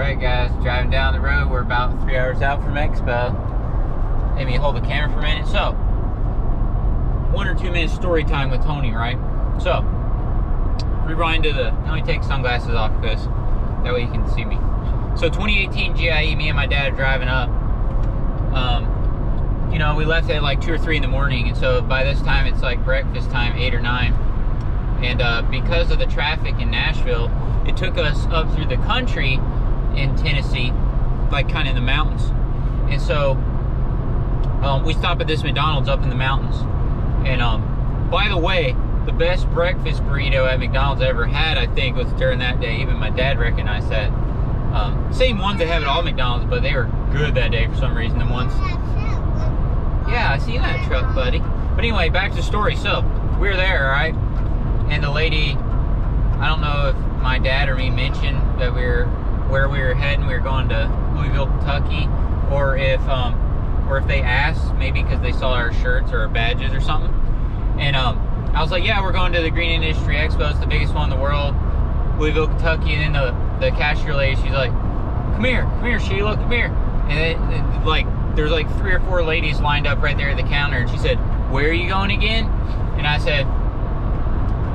Alright guys, driving down the road. We're about 3 hours out from Expo. Let me hold the camera for a minute. So, 1 or 2 minutes story time with Tony, right? So, rewind to let me take sunglasses off because that way you can see me. So 2018 GIE, me and my dad are driving up. You know, we left at like 2 or 3 in the morning, and so by this time it's like breakfast time, 8 or 9. And because of the traffic in Nashville, it took us up through the country in Tennessee, like kind of in the mountains. And so we stopped at this McDonald's up in the mountains. And by the way, the best breakfast burrito at McDonald's I ever had, I think, was during that day. Even my dad recognized that. Same ones they have at all McDonald's, but they were good that day for some reason. The ones. Yeah, I see that truck, buddy. But anyway, back to the story. So we were there, right? And the lady, I don't know if my dad or me mentioned that where we were heading. We were going to Louisville, Kentucky, or if they asked, maybe because they saw our shirts or our badges or something. And I was like, yeah, we're going to the Green Industry Expo. It's the biggest one in the world, Louisville, Kentucky. And then the cashier lady, she's like, come here, Sheila, come here. And like, there's like 3 or 4 ladies lined up right there at the counter. And she said, where are you going again? And I said,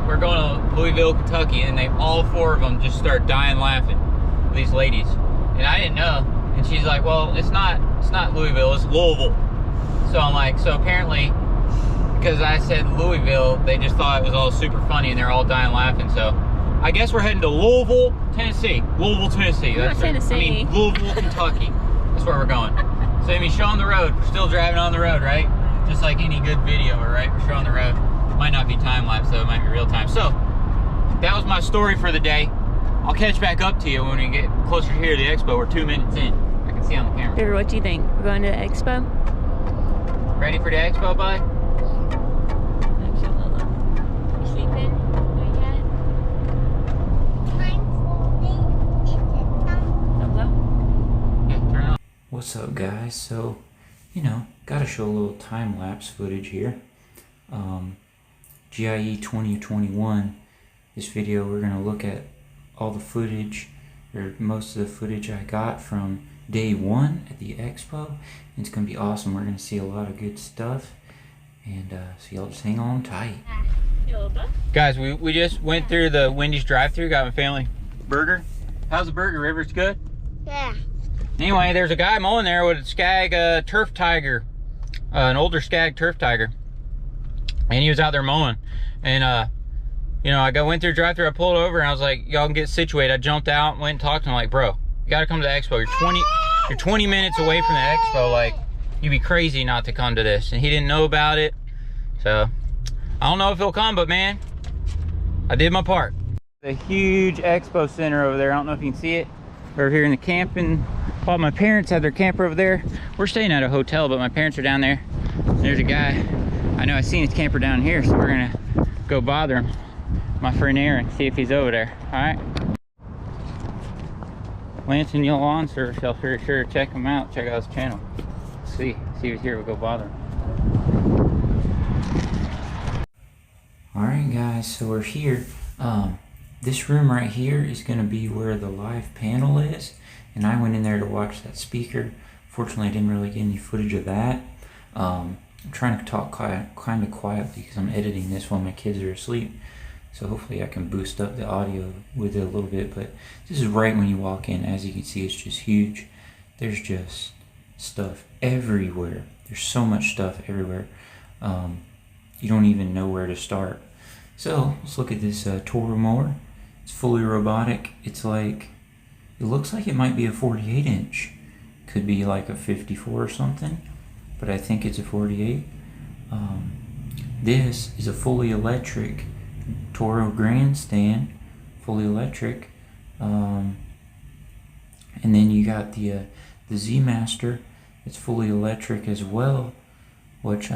we're going to Louisville, Kentucky. And they, all 4 of them just start dying laughing, these ladies. And I didn't know. And she's like, well, it's not Louisville, it's Louisville. So I'm like, so apparently, because I said Louisville, they just thought it was all super funny and they're all dying laughing. So I guess we're heading to Louisville, Tennessee. Louisville, Tennessee. That's Tennessee. I mean, Louisville, Kentucky. That's where we're going. So let me show on the road. We're still driving on the road, right? Just like any good video, right? We're showing the road. Might not be time lapse though, it might be real time. So that was my story for the day. I'll catch back up to you when we get closer here to the expo. We're 2 minutes in. I can see on the camera. River, what do you think? We're going to the expo? Ready for the expo, bud? You sleeping? Not yet? Thumbs up? Yeah, turn it on. What's up, guys? So, you know, gotta show a little time-lapse footage here. GIE 2021, this video we're gonna look at all the footage, or most of the footage I got from day 1 at the expo. It's gonna be awesome. We're gonna see a lot of good stuff, and so y'all just hang on tight. Guys, we just went through the Wendy's drive-thru, got my family burger. How's the burger, River? It's good? Yeah. Anyway, there's a guy mowing there with a skag turf tiger, an older skag turf tiger, and he was out there mowing. And you know, went through drive-thru, I pulled over and I was like, y'all can get situated. I jumped out and went and talked to him, like, bro, you gotta come to the expo. You're 20 minutes away from the expo. Like, you'd be crazy not to come to this. And he didn't know about it. So I don't know if he'll come, but man, I did my part. The huge expo center over there. I don't know if you can see it. Over here in the camping. While my parents have their camper over there. We're staying at a hotel, but my parents are down there. There's a guy. I know I seen his camper down here, so we're gonna go bother him. My friend Aaron, see if he's over there. All right. Lansing Lawn Service, y'all sure check him out. Check out his channel. See if he's here. We'll go bother him. All right, guys. So we're here. This room right here is gonna be where the live panel is, and I went in there to watch that speaker. Fortunately, I didn't really get any footage of that. I'm trying to talk kind of quietly because I'm editing this while my kids are asleep. So hopefully I can boost up the audio with it a little bit. But this is right when you walk in. As you can see, it's just huge. There's just stuff everywhere. There's so much stuff everywhere. You don't even know where to start. So let's look at this Toro mower. It's fully robotic. It's like, it looks like it might be a 48 inch. Could be like a 54 or something, but I think it's a 48. This is a fully electric Toro grandstand, fully electric. And then you got the Z Master. It's fully electric as well, which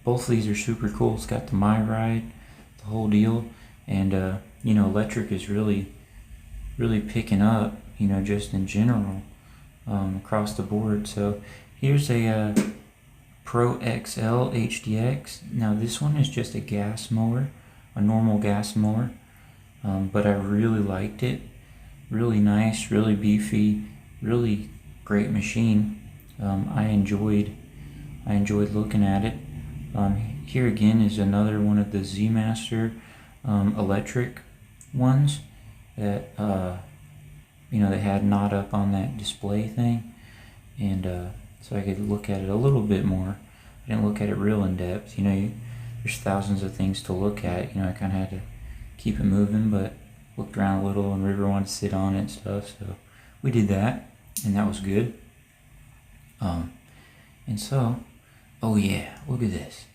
both of these are super cool. It's got the My Ride, the whole deal. And you know, electric is really picking up, you know, just in general, across the board. So here's a Pro XL HDX. Now this one is just a gas mower, a normal gas mower, but I really liked it. Really nice, really beefy, really great machine. I enjoyed looking at it. Here again is another one of the Z Master electric ones that they had not up on that display thing, and so I could look at it a little bit more. I didn't look at it real in depth. There's thousands of things to look at. I kind of had to keep it moving, but looked around a little, and River wanted to sit on it and stuff, so we did that, and that was good. And so, oh yeah, look at this,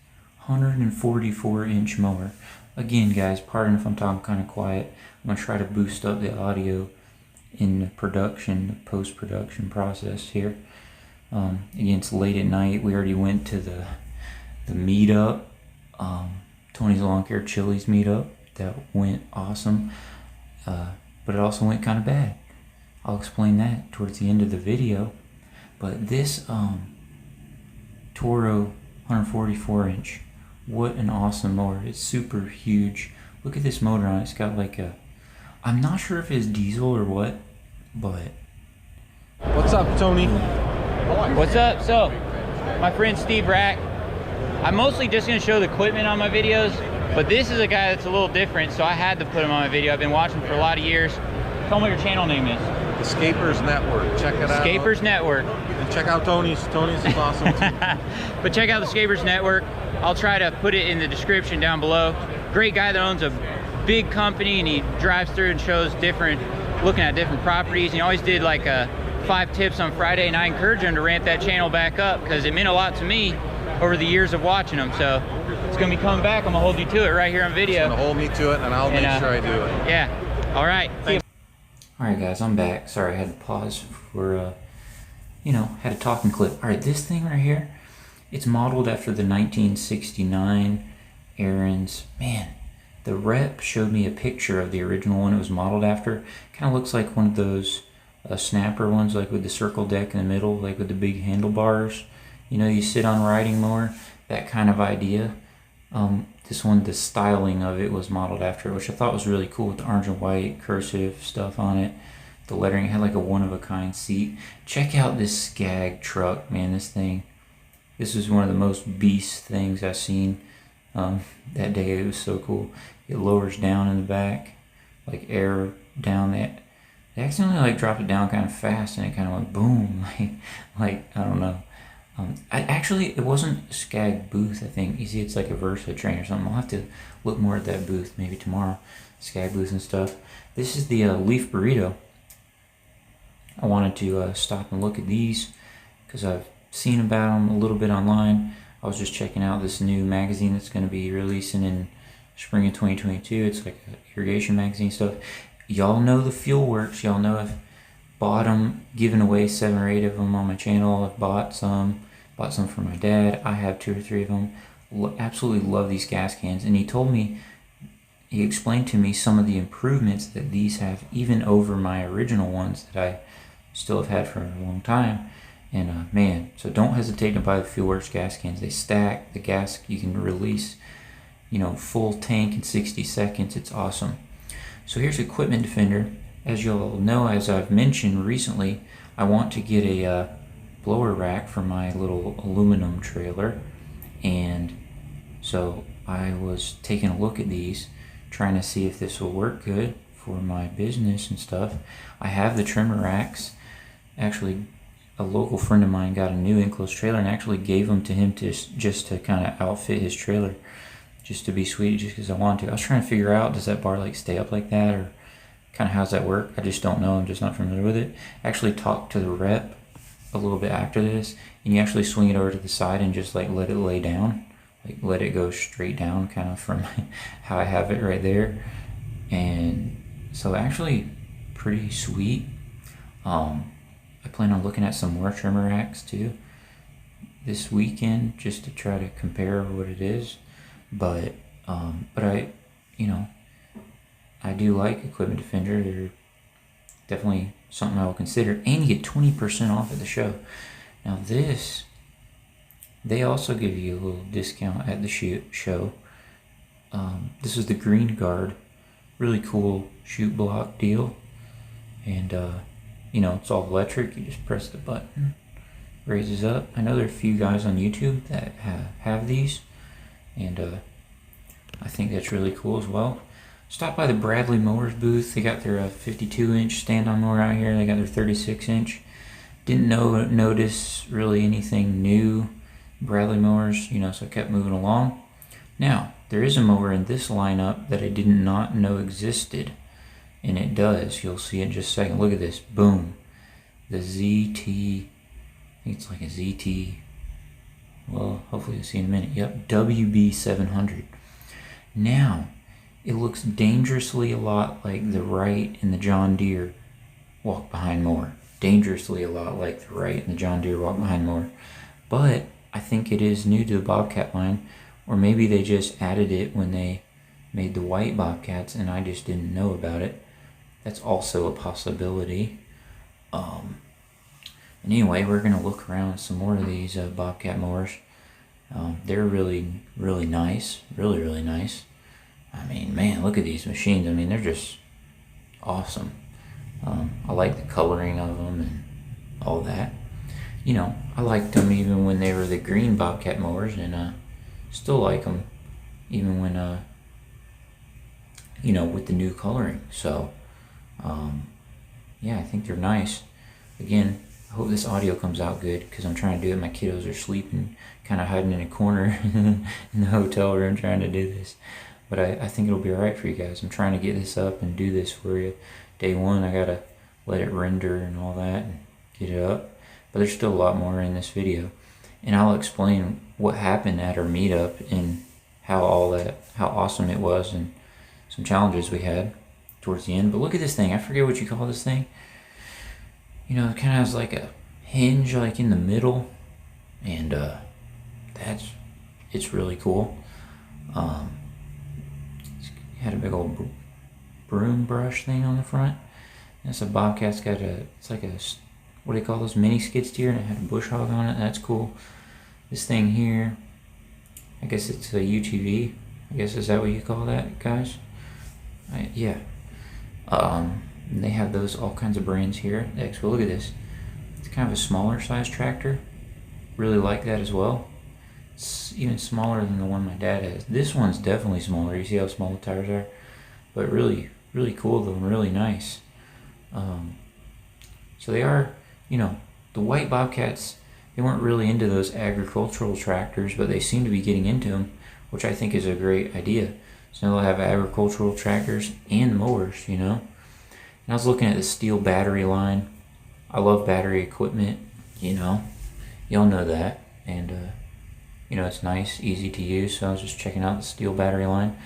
144-inch mower. Again, guys, pardon if I'm talking kind of quiet. I'm gonna try to boost up the audio in the post-production process here. Again, it's late at night. We already went to the meetup, Tony's Lawn Care Chili's meetup. That went awesome, but it also went kind of bad. I'll explain that towards the end of the video. But this Toro 144-inch, what an awesome mower. It's super huge. Look at this motor on it. It's got like a, I'm not sure if it's diesel or what, but... What's up, Tony? What's up? So, my friend Steve Rack. I'm mostly just going to show the equipment on my videos, but this is a guy that's a little different, so I had to put him on my video. I've been watching for a lot of years. Tell me what your channel name is. The Scapers Network. Check it out. Scapers Network. And check out Tony's. Tony's is awesome too. But check out the Scapers Network. I'll try to put it in the description down below. Great guy that owns a big company, and he drives through and shows looking at different properties. And he always did like 5 tips on Friday, and I encourage him to ramp that channel back up because it meant a lot to me over the years of watching him. So it's gonna be coming back. I'm gonna hold you to it right here on video. It's gonna hold me to it, and I'll make sure I do it. Yeah. All right. Alright guys, I'm back. Sorry, I had to pause for, had a talking clip. Alright, this thing right here, it's modeled after the 1969 Aaron's. Man, the rep showed me a picture of the original one it was modeled after. Kind of looks like one of those snapper ones, like with the circle deck in the middle, like with the big handlebars. You sit on riding mower, that kind of idea. This one, the styling of it was modeled after, which I thought was really cool with the orange and white cursive stuff on it. The lettering, it had like a one-of-a-kind seat. Check out this Skag truck, man. This is one of the most beast things I've seen that day. It was so cool. It lowers down in the back, like air down that. They accidentally like dropped it down kind of fast, and it kind of went boom, like I don't know. It wasn't a Skag booth, I think. You see, it's like a Versa train or something. I'll have to look more at that booth maybe tomorrow. Skag booth and stuff. This is the Leaf Burrito. I wanted to stop and look at these because I've seen about them a little bit online. I was just checking out this new magazine that's going to be releasing in spring of 2022. It's like an irrigation magazine stuff. Y'all know the Fuel Works. Y'all know I've bought them, given away 7 or 8 of them on my channel. I've bought some for my dad. I have 2 or 3 of them. Absolutely love these gas cans. And he explained to me some of the improvements that these have, even over my original ones that I still have had for a long time. And man, so don't hesitate to buy the Fuel Works gas cans. They stack the gas. You can release, full tank in 60 seconds. It's awesome. So here's Equipment Defender. As you'll know, as I've mentioned recently, I want to get a blower rack for my little aluminum trailer, and so I was taking a look at these, trying to see if this will work good for my business and stuff. I have the trimmer racks. Actually, a local friend of mine got a new enclosed trailer and actually gave them to him just to kind of outfit his trailer, just to be sweet, just because I wanted to. I was trying to figure out, does that bar like stay up like that, or kind of how's that work? I just don't know. I'm just not familiar with it. I actually talked to the rep a little bit after this, and you actually swing it over to the side and just like let it lay down, like let it go straight down, kind of from how I have it right there. And so actually pretty sweet. I plan on looking at some more trimmer racks too this weekend, just to try to compare what it is. But I do like Equipment Defender. They're definitely something I will consider. And you get 20% off at the show. Now this, they also give you a little discount at the show. This is the Green Guard. Really cool shoot block deal. And it's all electric. You just press the button, raises up. I know there are a few guys on YouTube that have these, and I think that's really cool as well. Stop by the Bradley Mowers booth. They got their 52-inch stand-on mower out here. They got their 36-inch. Didn't notice really anything new Bradley mowers, so I kept moving along. Now, there is a mower in this lineup that I did not know existed, and it does. You'll see it in just a second. Look at this. Boom. The ZT, I think it's like a ZT, well, hopefully you'll see in a minute. Yep, WB700. Now, it looks dangerously a lot like the Wright and the John Deere walk-behind mower. Dangerously a lot like the Wright and the John Deere walk-behind mower. But I think it is new to the Bobcat line, or maybe they just added it when they made the white Bobcats and I just didn't know about it. That's also a possibility. And anyway, we're going to look around some more of these Bobcat mowers. They're really, really nice. Really, really nice. I mean, man, look at these machines. I mean, they're just awesome. I like the coloring of them and all that. I liked them even when they were the green Bobcat mowers, and still like them even when, with the new coloring. So, yeah, I think they're nice. Again, I hope this audio comes out good because I'm trying to do it. My kiddos are sleeping, kind of hiding in a corner in the hotel room trying to do this. But I think it'll be alright for you guys. I'm trying to get this up and do this for you. Day one, I gotta let it render and all that and get it up. But there's still a lot more in this video. And I'll explain what happened at our meetup and how awesome it was and some challenges we had towards the end. But look at this thing. I forget what you call this thing. It kind of has like a hinge like in the middle. And it's really cool. Had a big old broom brush thing on the front. That's a Bobcat's got it's like a, what do they call those, mini skid steer, and it had a bush hog on it. That's cool. This thing here, I guess it's a UTV. I guess, is that what you call that, guys? Yeah. And they have those, all kinds of brands here at Expo. Look at this. It's kind of a smaller size tractor. Really like that as well. It's even smaller than the one my dad has. This one's definitely smaller. You see how small the tires are? But really, really cool though, and really nice. So they are, the white Bobcats, they weren't really into those agricultural tractors, but they seem to be getting into them, which I think is a great idea. So now they'll have agricultural tractors and mowers, And I was looking at the steel battery line. I love battery equipment, y'all know that. And, it's nice, easy to use. So I was just checking out the steel battery line.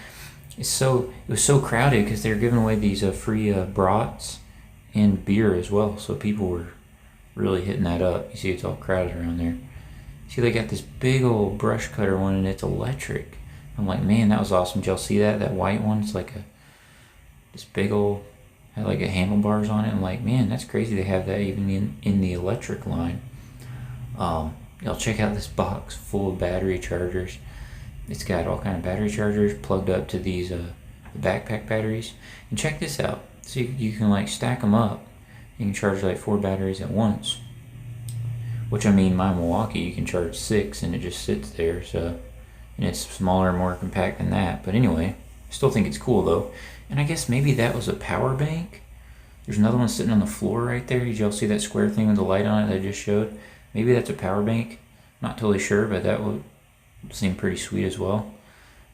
It was so crowded because they were giving away these free brats and beer as well. So people were really hitting that up. You see it's all crowded around there. See, they got this big old brush cutter one and it's electric. I'm like, man, that was awesome. Did y'all see that? That white one? It's like this big old, had like a handlebars on it. I'm like, man, that's crazy they have that even in the electric line. Y'all check out this box full of battery chargers. It's got all kind of battery chargers plugged up to these the backpack batteries. And check this out. So you can like stack them up. You can charge like 4 batteries at once. Which, I mean, my Milwaukee, you can charge 6 and it just sits there. So, and it's smaller and more compact than that. But anyway, I still think it's cool though. And I guess maybe that was a power bank. There's another one sitting on the floor right there. Did y'all see that square thing with the light on it that I just showed? Maybe that's a power bank. Not totally sure, but that would seem pretty sweet as well.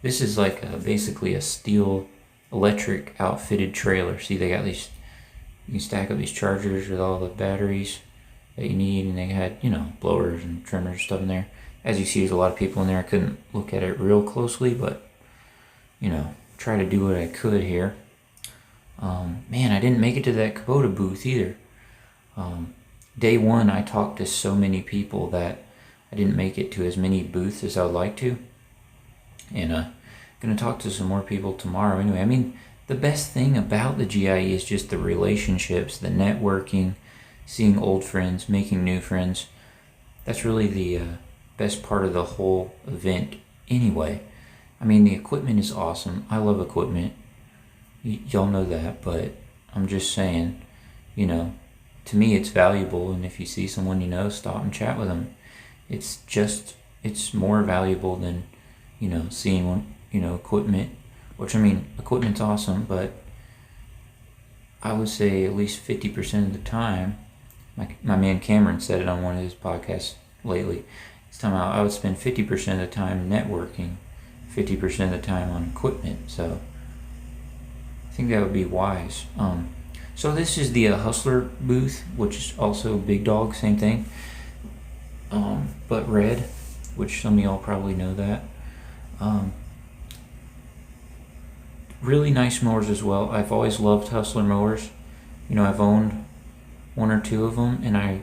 This is like basically a steel electric outfitted trailer. See, they got these, you can stack up these chargers with all the batteries that you need, and they had, blowers and trimmers and stuff in there. As you see, there's a lot of people in there. I couldn't look at it real closely, but, try to do what I could here. Man, I didn't make it to that Kubota booth either. Day one, I talked to so many people that I didn't make it to as many booths as I would like to. And going to talk to some more people tomorrow. Anyway, I mean, the best thing about the GIE is just the relationships, the networking, seeing old friends, making new friends. That's really the best part of the whole event anyway. I mean, the equipment is awesome. I love equipment. Y'all know that, but I'm just saying, to me, it's valuable. And if you see someone you know, stop and chat with them. It's more valuable than, seeing one, equipment. Which, I mean, equipment's awesome, but I would say at least 50% of the time, my man Cameron said it on one of his podcasts lately. He's talking about I would spend 50% of the time networking, 50% of the time on equipment. So I think that would be wise. So this is the Hustler booth, which is also Big Dog, same thing, but red, which some of y'all probably know that. Really nice mowers as well. I've always loved Hustler mowers. I've owned one or two of them, and I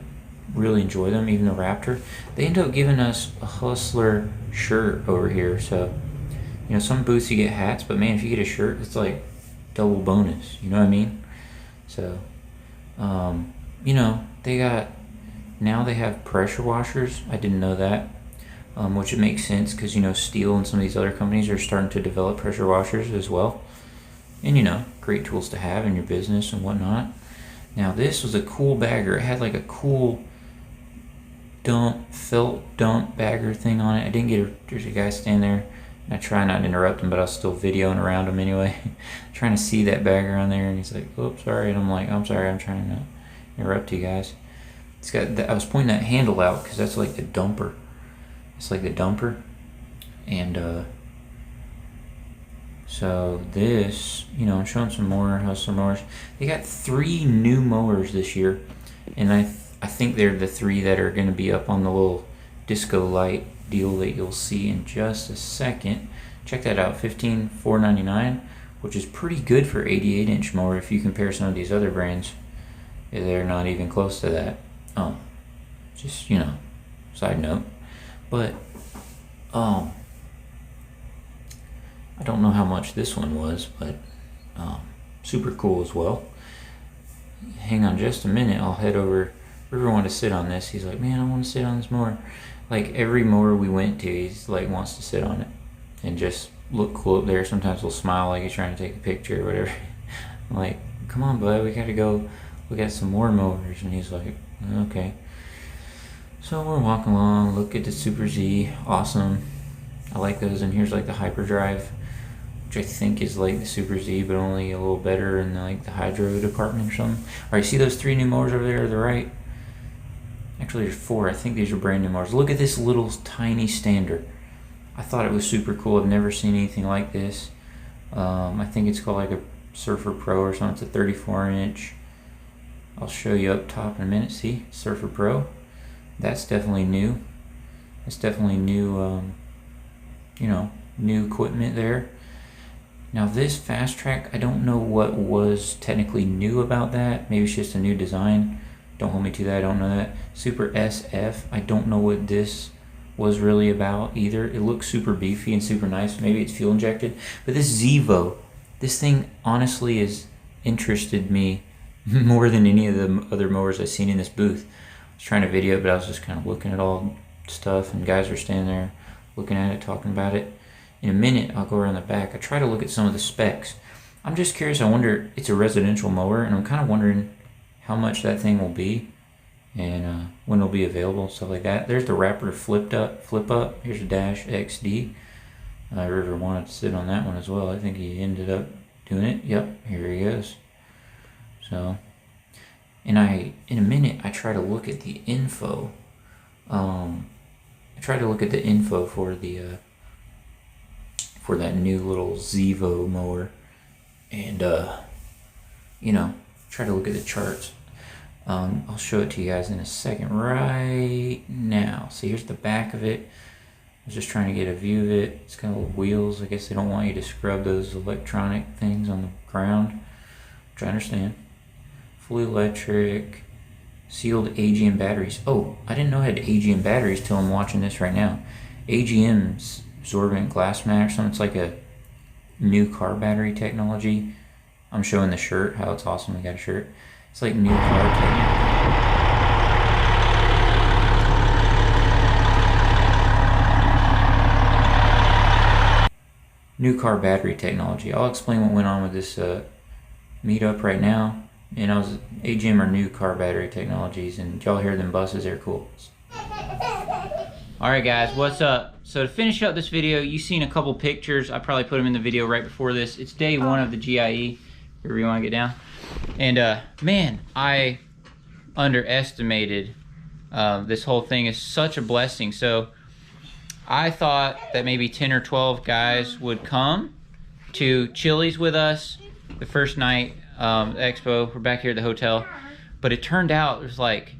really enjoy them, even the Raptor. They end up giving us a Hustler shirt over here. So, some booths you get hats, but man, if you get a shirt, it's like double bonus. You know what I mean? So, now they have pressure washers. I didn't know that. Which it makes sense because, Steel and some of these other companies are starting to develop pressure washers as well. And, great tools to have in your business and whatnot. Now, this was a cool bagger. It had like a cool felt dump bagger thing on it. I didn't get there's a guy standing there. And I try not to interrupt him, but I was still videoing around him anyway. Trying to see that bagger on there. And he's like, oops, sorry. And I'm like, I'm sorry, I'm trying not to interrupt you guys. It's got I was pointing that handle out because that's like the dumper. It's like the dumper. And so this, I'm showing some more Hustler mowers. They got 3 new mowers this year, and I think they're the 3 that are going to be up on the little disco light deal that you'll see in just a second. Check that out, $15,499, which is pretty good for 88-inch mower if you compare some of these other brands. They're not even close to that. Just, side note. But, I don't know how much this one was, but super cool as well. Hang on just a minute. I'll head over. River wanted to sit on this. He's like, man, I want to sit on this mower. Like every mower we went to, he's like wants to sit on it and just look cool up there. Sometimes he'll smile like he's trying to take a picture or whatever. I'm like, come on, bud, we gotta go look at some more mowers. And he's like, okay. So we're walking along. Look at the Super Z. Awesome. I like those. And here's like the Hyperdrive, which I think is like the Super Z, but only a little better in like the hydro department or something. All right, see those 3 new mowers over there to the right? Actually, there's 4. I think these are brand new mowers. Look at this little tiny stander. I thought it was super cool. I've never seen anything like this. I think it's called like a Surfer Pro or something. It's a 34-inch. I'll show you up top in a minute. See, Surfer Pro. That's definitely new. That's definitely new, new equipment there. Now this Fast Track, I don't know what was technically new about that. Maybe it's just a new design. Don't hold me to that, I don't know that. Super SF, I don't know what this was really about either. It looks super beefy and super nice. Maybe it's fuel injected. But this Zevo, this thing honestly has interested me more than any of the other mowers I've seen in this booth. I was trying to video it, but I was just kind of looking at all stuff, and guys are standing there looking at it, talking about it. In a minute, I'll go around the back. I try to look at some of the specs. I'm just curious. I wonder, it's a residential mower, and I'm kind of wondering how much that thing will be and when it'll be available, stuff like that. There's the Raptor flip up. Here's a Dash XD. River wanted to sit on that one as well. I think he ended up doing it. Yep, here he is. So, and in a minute, I try to look at the info. I try to look at the info for that new little Zevo mower, and try to look at the charts. I'll show it to you guys in a second. Right now, see, here's the back of it. I was just trying to get a view of it. It's got little wheels. I guess they don't want you to scrub those electronic things on the ground, which I understand. Fully electric, sealed AGM batteries. Oh, I didn't know it had AGM batteries till I'm watching this right now. AGM's absorbent glass mat or something. It's like a new car battery technology. I'm showing the shirt, how it's awesome. We got a shirt. It's like new car technology. New car battery technology. I'll explain what went on with this meetup right now. And AGM are new car battery technologies, and y'all hear them buses, they're cool. Alright guys, what's up? So to finish up this video, you've seen a couple pictures. I probably put them in the video right before this. It's day 1 of the GIE, wherever you want to get down. And man, I underestimated this whole thing. Is such a blessing. So I thought that maybe 10 or 12 guys would come to Chili's with us the first night, Expo. We're back here at the hotel. But it turned out there's like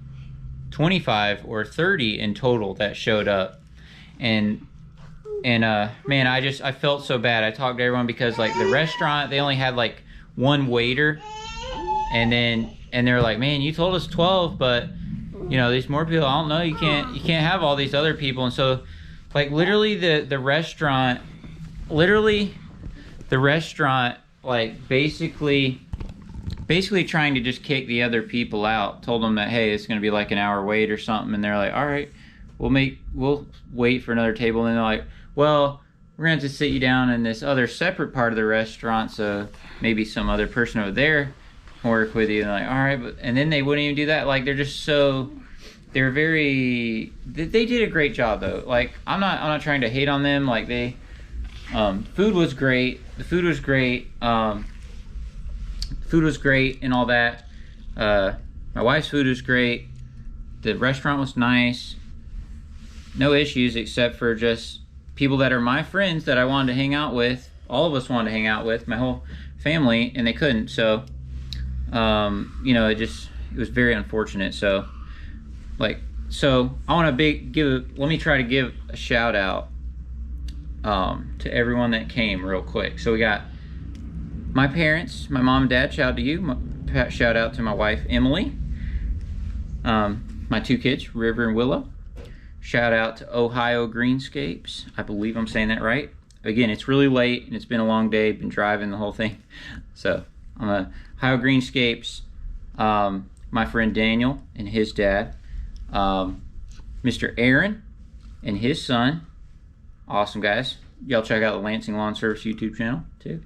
25 or 30 in total that showed up. And man, I felt so bad. I talked to everyone because like the restaurant, they only had like 1 waiter. And they're like, man, you told us 12, but you know, there's more people. I don't know, you can't have all these other people. And so like literally the restaurant like basically trying to just kick the other people out. Told them that, hey, it's gonna be like an hour wait or something, and they're like, all right, we'll wait for another table. And they're like, well, we're gonna have to sit you down in this other separate part of the restaurant, so maybe some other person over there can work with you. And they're like, all right, and then they wouldn't even do that. Like they did a great job though. Like I'm not trying to hate on them. Like they food was great. The food was great. Food was great and all that. My wife's food was great. The restaurant was nice. No issues except for just people that are my friends that I wanted to hang out with. All of us wanted to hang out with, my whole family, and they couldn't. So, you know, it was very unfortunate. So, I want to let me try to give a shout out to everyone that came real quick. So we got my parents, my mom and dad, shout out to you. Shout out to my wife, Emily. My 2 kids, River and Willow. Shout out to Ohio Greenscapes. I believe I'm saying that right. Again, it's really late and it's been a long day. Been driving the whole thing. So, Ohio Greenscapes. My friend Daniel and his dad. Mr. Aaron and his son. Awesome guys. Y'all check out the Lansing Lawn Service YouTube channel too.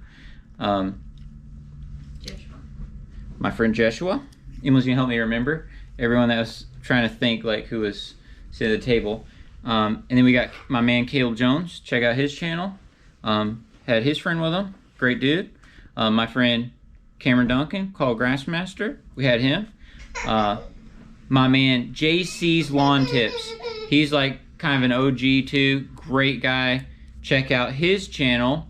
My friend Joshua. Emily's gonna help me remember everyone that was trying to think like who was sitting at the table. And then we got my man Caleb Jones. Check out his channel. Had his friend with him. Great dude. My friend Cameron Duncan, called Grassmaster. We had him. My man JC's Lawn Tips. He's like kind of an OG too. Great guy. Check out his channel,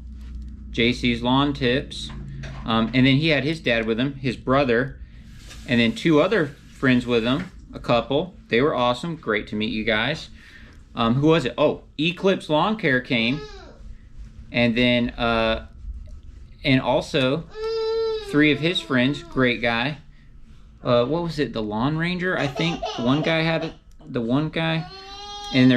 JC's Lawn Tips. And then he had his dad with him, his brother, and then 2 other friends with him, a couple. They were awesome. Great to meet you guys. Who was it? Oh, Eclipse Lawn Care came. And then, and also 3 of his friends. Great guy. What was it? The Lawn Ranger, I think. One guy had it. The one guy. And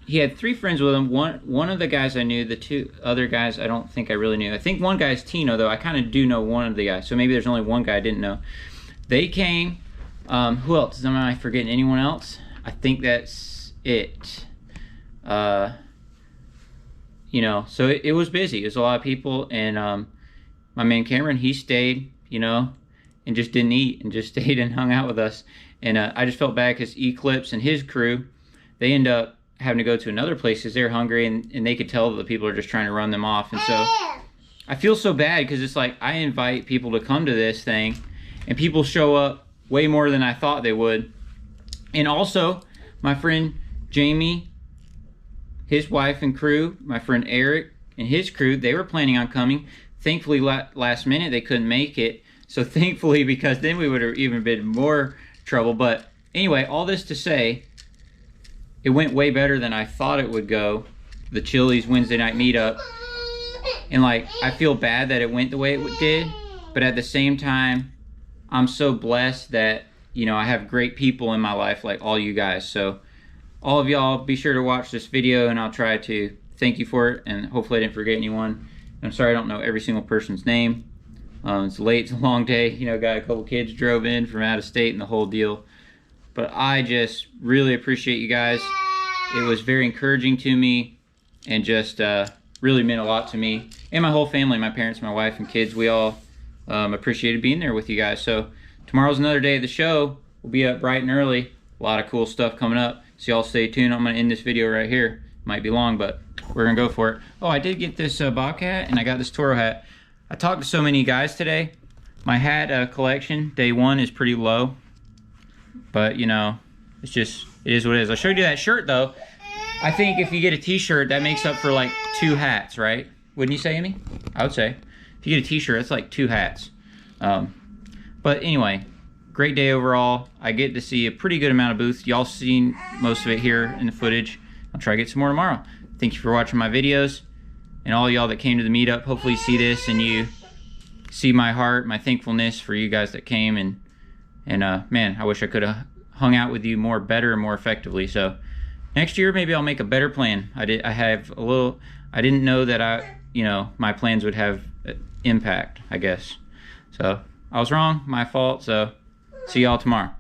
he had 3 friends with him. One of the guys I knew. The 2 other guys I don't think I really knew. I think one guy's Tino, though. I kind of do know one of the guys. So maybe there's only one guy I didn't know. They came. Who else? Am I forgetting anyone else? I think that's it. You know, so it was busy. It was a lot of people. And my man Cameron, he stayed, you know, and just didn't eat and just stayed and hung out with us. And I just felt bad because Eclipse and his crew, they end up having to go to another place because they're hungry, and they could tell that the people are just trying to run them off. And so I feel so bad because it's like I invite people to come to this thing and people show up way more than I thought they would. And also my friend Jamie, his wife and crew, my friend Eric and his crew, they were planning on coming. Thankfully last minute they couldn't make it. So thankfully, because then we would have even been more trouble. But anyway, all this to say, it went way better than I thought it would go. The Chili's Wednesday night meetup. And like, I feel bad that it went the way it did. But at the same time, I'm so blessed that, you know, I have great people in my life like all you guys. So all of y'all, be sure to watch this video and I'll try to thank you for it. And hopefully I didn't forget anyone. I'm sorry I don't know every single person's name. It's late, it's a long day. You know, got a couple kids drove in from out of state and the whole deal. But I just really appreciate you guys. It was very encouraging to me and just really meant a lot to me. And my whole family, my parents, my wife, and kids, we all appreciated being there with you guys. So tomorrow's another day of the show. We'll be up bright and early. A lot of cool stuff coming up. So y'all stay tuned. I'm gonna end this video right here. Might be long, but we're gonna go for it. Oh, I did get this Bobcat, and I got this Toro hat. I talked to so many guys today. My hat collection, day one, is pretty low. But, you know, it's just, it is what it is. I showed you that shirt, though. I think if you get a t-shirt, that makes up for like 2 hats, right? Wouldn't you say, Amy? I would say. If you get a t-shirt, that's like 2 hats. But anyway, great day overall. I get to see a pretty good amount of booths. Y'all seen most of it here in the footage. I'll try to get some more tomorrow. Thank you for watching my videos. And all y'all that came to the meetup, hopefully you see this and you see my heart, my thankfulness for you guys that came. And man, I wish I could have hung out with you better and more effectively. So next year, maybe I'll make a better plan. I didn't know that my plans would have impact, I guess. So I was wrong, my fault. So see y'all tomorrow.